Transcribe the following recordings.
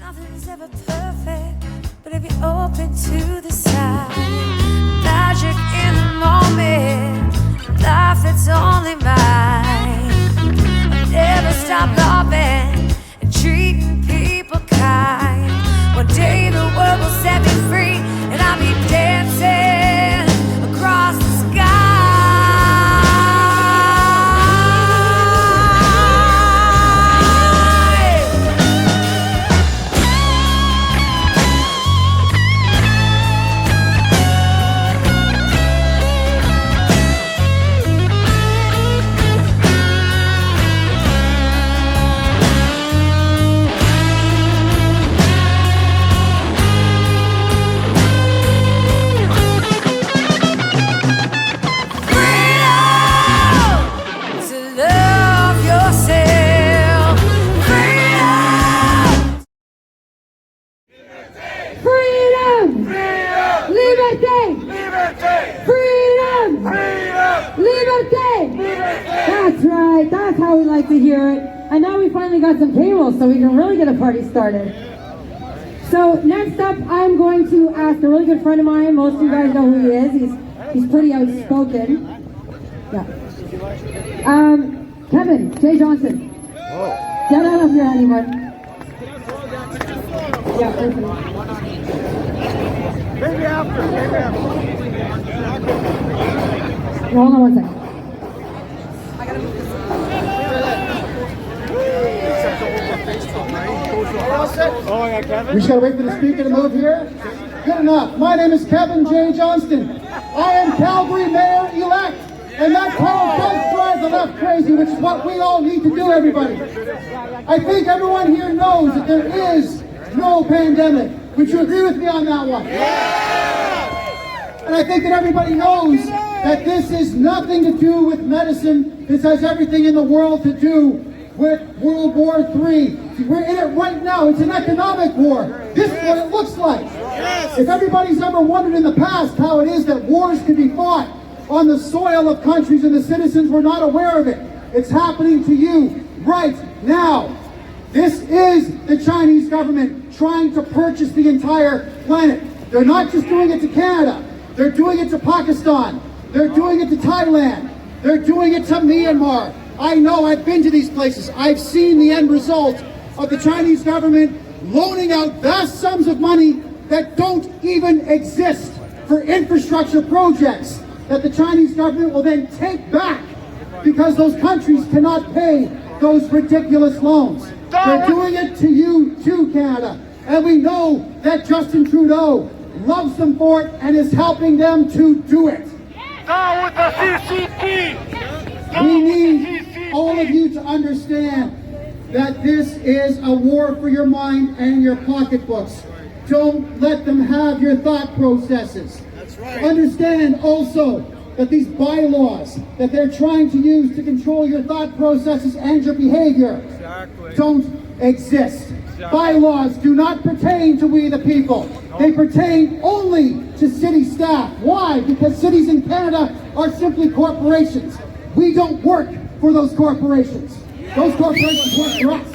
Nothing's ever perfect, but if you're open to the side, magic in the moment, life that's only mine. I'll never stop loving and treating people kind. One day the world will set me free, and I'll be dancing across the sky. That's right, that's how we like to hear it. And now we finally got some cables so we can really get a party started. So next up, I'm going to ask a really good friend of mine. Most of you guys know who he is. He's pretty outspoken. Yeah. Kevin, J Johnton. Get out of here, anyone. Yeah, perfect. Maybe after. Hold on one second. Oh, yeah, Kevin? We just gotta wait for the speaker to move here. Good enough. My name is Kevin J Johnston. I am Calgary Mayor-elect. And that call does drive the left crazy, which is what we all need to do, everybody. I think everyone here knows that there is no pandemic. Would you agree with me on that one? Yeah! And I think that everybody knows that this is nothing to do with medicine. This has everything in the world to do with World War III. We're in it right now. It's an economic war. This is what it looks like. Yes. If everybody's ever wondered in the past how it is that wars can be fought on the soil of countries and the citizens were not aware of it, it's happening to you right now. This is the Chinese government trying to purchase the entire planet. They're not just doing it to Canada. They're doing it to Pakistan. They're doing it to Thailand. They're doing it to Myanmar. I know, I've been to these places. I've seen the end result of the Chinese government loaning out vast sums of money that don't even exist for infrastructure projects that the Chinese government will then take back because those countries cannot pay those ridiculous loans. They're doing it to you too, Canada. And we know that Justin Trudeau loves them for it and is helping them to do it. Down with the CCP! We need all of you to understand that this is a war for your mind and your pocketbooks. Don't let them have your thought processes. That's right. Understand also that these bylaws that they're trying to use to control your thought processes and your behavior don't exist. Bylaws do not pertain to we the people. They pertain only to city staff. Why? Because cities in Canada are simply corporations. We don't work for those corporations. Those corporations work for us.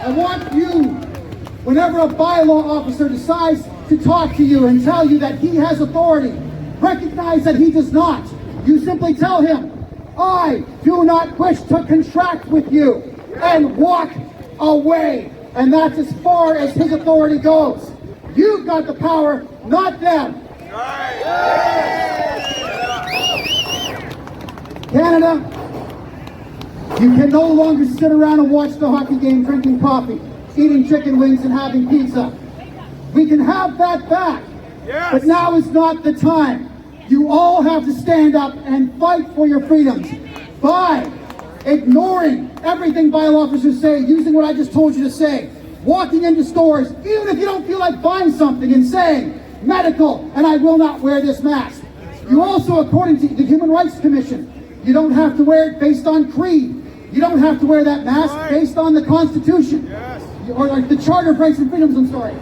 I want you, whenever a bylaw officer decides to talk to you and tell you that he has authority, recognize that he does not. You simply tell him, I do not wish to contract with you, and walk away. And that's as far as his authority goes. You've got the power, not them. Canada, you can no longer sit around and watch the hockey game drinking coffee, eating chicken wings and having pizza. We can have that back, but now is not the time. You all have to stand up and fight for your freedoms by ignoring everything bylaw officers say, using what I just told you to say, walking into stores, even if you don't feel like buying something, and saying, medical, and I will not wear this mask. You also, according to the Human Rights Commission, you don't have to wear it based on creed. You don't have to wear that mask based on the Constitution, or like the Charter of Rights and Freedoms, I'm sorry.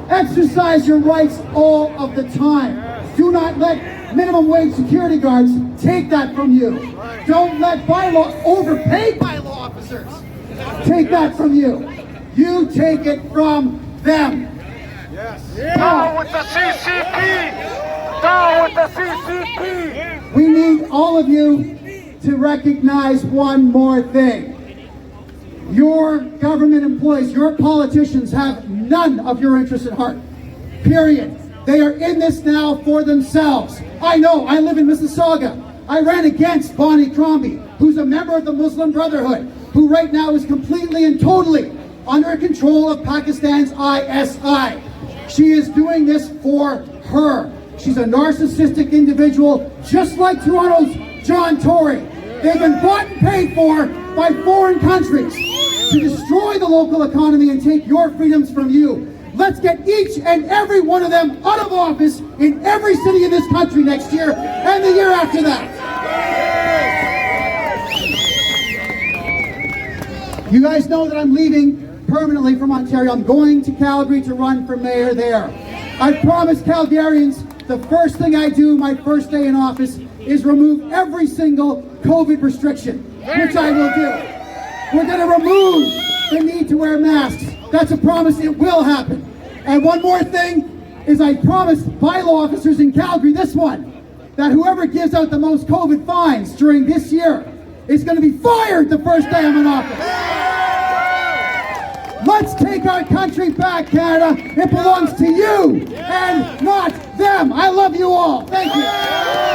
Exercise your rights all of the time. Do not let minimum wage security guards take that from you. Don't let overpaid bylaw officers take that from you. You take it from them. Down with the CCP! Down with the CCP! We need all of you to recognize one more thing. Your government employees, your politicians have none of your interests at heart. Period. They are in this now for themselves. I know, I live in Mississauga. I ran against Bonnie Crombie, who's a member of the Muslim Brotherhood, who right now is completely and totally under control of Pakistan's ISI. She is doing this for her. She's a narcissistic individual, just like Toronto's John Tory. They've been bought and paid for by foreign countries to destroy the local economy and take your freedoms from you. Let's get each and every one of them out of office in every city in this country next year and the year after that. You guys know that I'm leaving permanently from Ontario. I'm going to Calgary to run for mayor there. I promised Calgarians the first thing I do my first day in office is remove every single COVID restriction, which I will do. We're going to remove the need to wear masks. That's a promise. It will happen. And one more thing is I promised bylaw officers in Calgary this one, that whoever gives out the most COVID fines during this year is going to be fired the first day I'm in office. Let's take our country back, Canada. It belongs to you and not them. I love you all. Thank you.